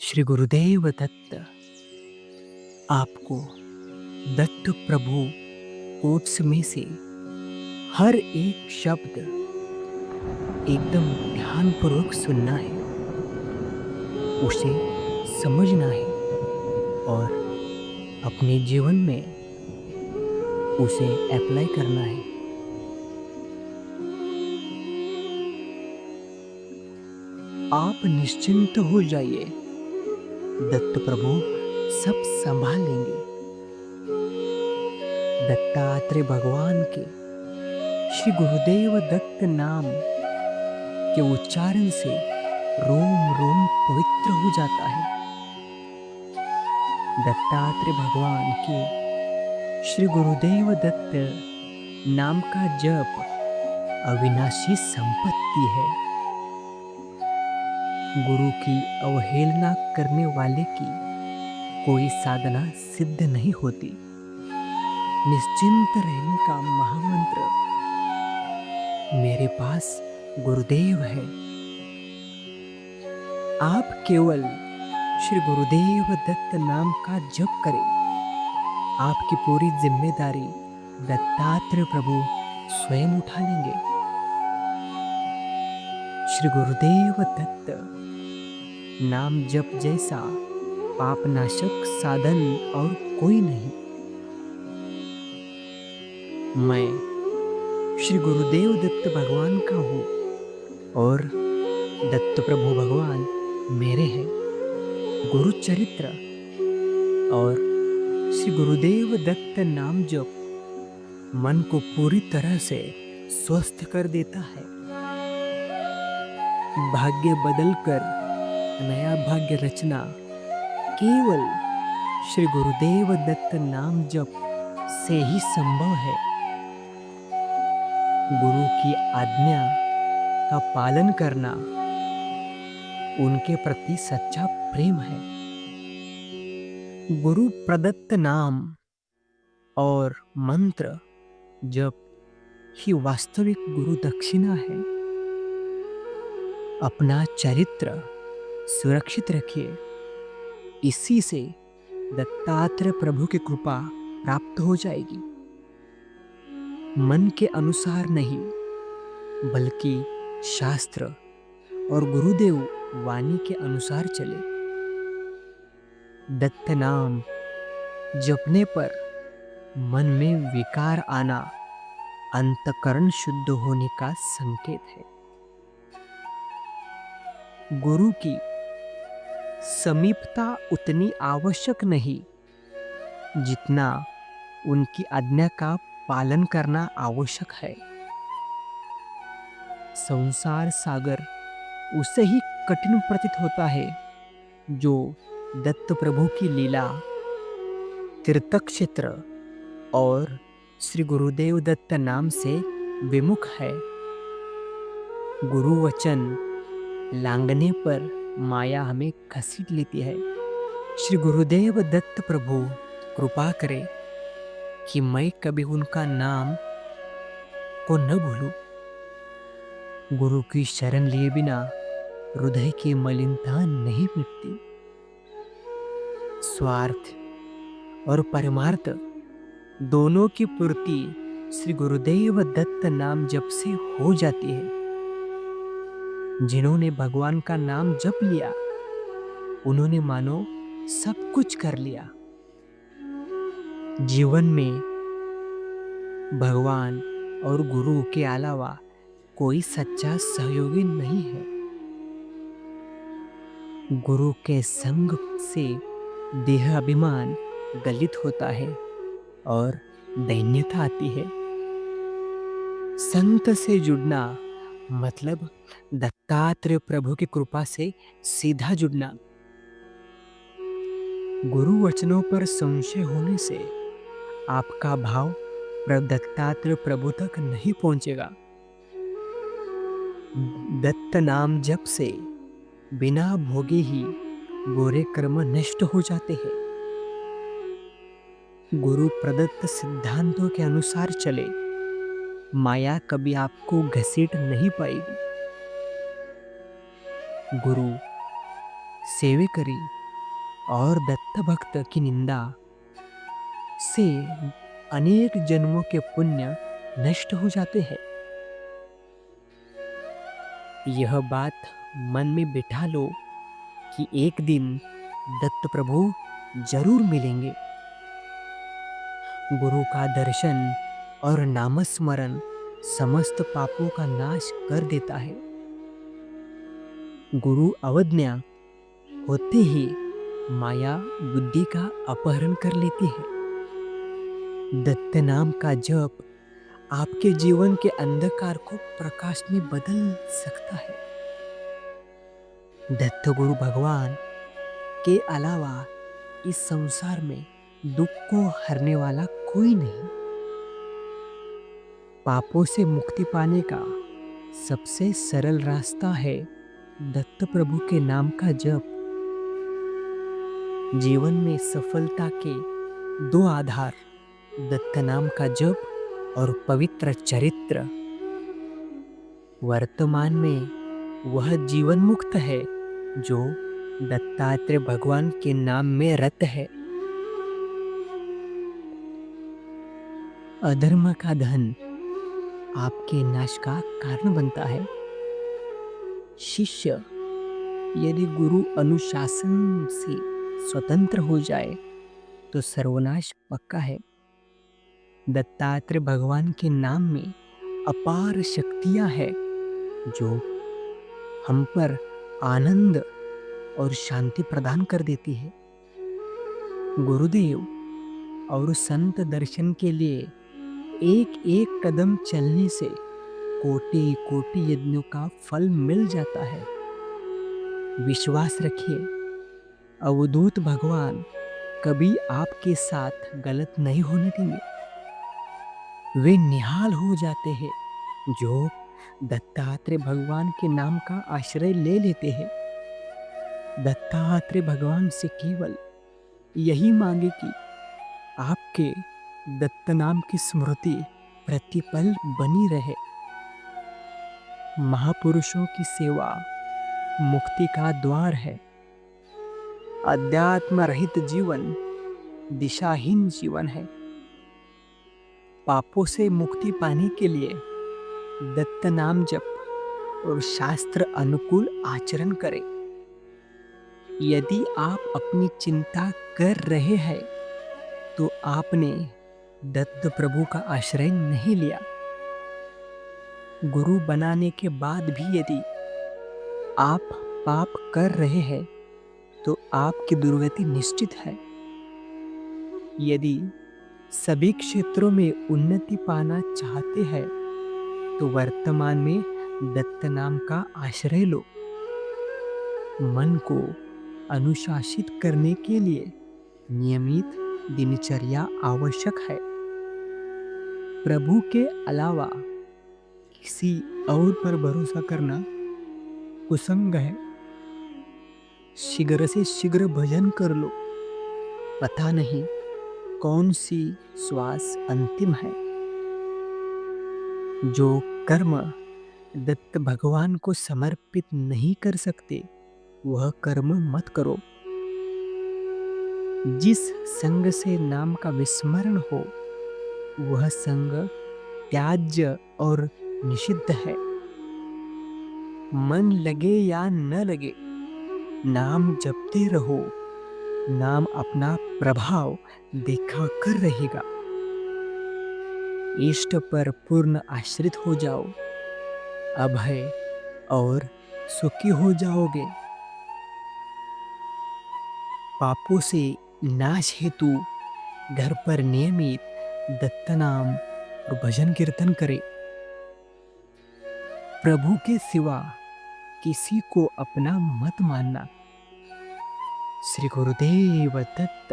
श्री गुरुदेव दत्त आपको दत्त प्रभु कोट्स में से हर एक शब्द एकदम ध्यानपूर्वक सुनना है, उसे समझना है और अपने जीवन में उसे अप्लाई करना है। आप निश्चिंत हो जाइए, दत्त प्रभु सब संभाल लेंगे। दत्तात्रेय भगवान के श्री गुरुदेव दत्त नाम के उच्चारण से रोम रोम पवित्र हो जाता है। दत्तात्रेय भगवान के श्री गुरुदेव दत्त नाम का जप अविनाशी संपत्ति है। गुरु की अवहेलना करने वाले की कोई साधना सिद्ध नहीं होती। निश्चिंत रहने का महामंत्र मेरे पास गुरुदेव है। आप केवल श्री गुरुदेव दत्त नाम का जप करें। आपकी पूरी जिम्मेदारी दत्तात्रेय प्रभु स्वयं उठा लेंगे। श्री गुरुदेव दत्त नाम जप जैसा पापनाशक साधन और कोई नहीं। मैं श्री गुरुदेव दत्त भगवान का हूँ और दत्त प्रभु भगवान मेरे हैं। गुरु चरित्र और श्री गुरुदेव दत्त नाम जप मन को पूरी तरह से स्वस्थ कर देता है। भाग्य बदलकर नया भाग्य रचना केवल श्री गुरुदेव दत्त नाम जप से ही संभव है। गुरु की आज्ञा का पालन करना उनके प्रति सच्चा प्रेम है। गुरु प्रदत्त नाम और मंत्र जप ही वास्तविक गुरु दक्षिणा है। अपना चरित्र सुरक्षित रखिए, इसी से दत्तात्रेय प्रभु की कृपा प्राप्त हो जाएगी। मन के अनुसार नहीं, बल्कि शास्त्र और गुरुदेव वाणी के अनुसार चले। दत्त नाम जपने पर मन में विकार आना अंतकरण शुद्ध होने का संकेत है। गुरु की समीपता उतनी आवश्यक नहीं जितना उनकी आज्ञा का पालन करना आवश्यक है। संसार सागर उसे ही कठिन प्रतीत होता है जो दत्त प्रभु की लीला, तीर्थ क्षेत्र और श्री गुरुदेव दत्त नाम से विमुख है। गुरु वचन लांघने पर माया हमें घसीट लेती है। श्री गुरुदेव दत्त प्रभु कृपा करे कि मैं कभी उनका नाम को न भूलूं। गुरु की शरण लिए बिना हृदय की मलिनता नहीं मिटती। स्वार्थ और परमार्थ दोनों की पूर्ति श्री गुरुदेव दत्त नाम जप से हो जाती है। जिन्होंने भगवान का नाम जप लिया, उन्होंने मानो सब कुछ कर लिया। जीवन में भगवान और गुरु के अलावा कोई सच्चा सहयोगी नहीं है। गुरु के संग से देह अभिमान गलित होता है और दैन्यता आती है। संत से जुड़ना मतलब दत्तात्रेय प्रभु की कृपा से सीधा जुड़ना। गुरु वचनों पर संशय होने से आपका भाव दत्तात्रेय प्रभु तक नहीं पहुंचेगा। दत्त नाम जप से बिना भोगे ही बुरे कर्म नष्ट हो जाते हैं। गुरु प्रदत्त सिद्धांतों के अनुसार चले, माया कभी आपको घसीट नहीं पाएगी। गुरु सेवेकरी और दत्त भक्त की निंदा से अनेक जन्मों के पुण्य नष्ट हो जाते हैं। यह बात मन में बिठा लो कि एक दिन दत्त प्रभु जरूर मिलेंगे। गुरु का दर्शन और नामस्मरण समस्त पापों का नाश कर देता है। गुरु अवज्ञा होते ही माया बुद्धि का अपहरण कर लेती है। दत्त नाम का जप आपके जीवन के अंधकार को प्रकाश में बदल सकता है। दत्त गुरु भगवान के अलावा इस संसार में दुख को हरने वाला कोई नहीं। पापों से मुक्ति पाने का सबसे सरल रास्ता है दत्त प्रभु के नाम का जप। जीवन में सफलता के दो आधार दत्त नाम का जप और पवित्र चरित्र। वर्तमान में वह जीवन मुक्त है जो दत्तात्रेय भगवान के नाम में रत है। अधर्म का धन आपके नाश का कारण बनता है। शिष्य यदि गुरु अनुशासन से स्वतंत्र हो जाए तो सर्वनाश पक्का है। दत्तात्रेय भगवान के नाम में अपार शक्तियां हैं जो हम पर आनंद और शांति प्रदान कर देती है। गुरुदेव और संत दर्शन के लिए एक एक कदम चलने से कोटि कोटि यज्ञों का फल मिल जाता है। विश्वास रखिए, अवधूत भगवान कभी आपके साथ गलत नहीं होने देंगे। वे निहाल हो जाते हैं जो दत्तात्रेय भगवान के नाम का आश्रय ले लेते हैं। दत्तात्रेय भगवान से केवल यही मांगे कि आपके दत्त नाम की स्मृति प्रतिपल बनी रहे। महापुरुषों की सेवा मुक्ति का द्वार है। अध्यात्म रहित जीवन दिशाहीन जीवन है। पापों से मुक्ति पाने के लिए दत्त नाम जप और शास्त्र अनुकूल आचरण करें। यदि आप अपनी चिंता कर रहे हैं तो आपने दत्त प्रभु का आश्रय नहीं लिया। गुरु बनाने के बाद भी यदि आप पाप कर रहे हैं तो आपकी दुर्गति निश्चित है। यदि सभी क्षेत्रों में उन्नति पाना चाहते हैं तो वर्तमान में दत्त नाम का आश्रय लो। मन को अनुशासित करने के लिए नियमित दिनचर्या आवश्यक है। प्रभु के अलावा किसी और पर भरोसा करना कुसंग है। शीघ्र से शीघ्र भजन कर लो। पता नहीं कौन सी श्वास अंतिम है। जो कर्म दत्त भगवान को समर्पित नहीं कर सकते वह कर्म मत करो। जिस संग से नाम का विस्मरण हो वह संग त्याज्य और निषिद्ध है। मन लगे या न लगे नाम जपते रहो। नाम अपना प्रभाव दिखा कर रहेगा। इष्ट पर पूर्ण आश्रित हो जाओ। अभय और सुखी हो जाओगे। पापों से नाश हेतु घर पर नियमित दत्त नाम और भजन कीर्तन करें। प्रभु के सिवा किसी को अपना मत मानना। श्री गुरुदेव दत्त।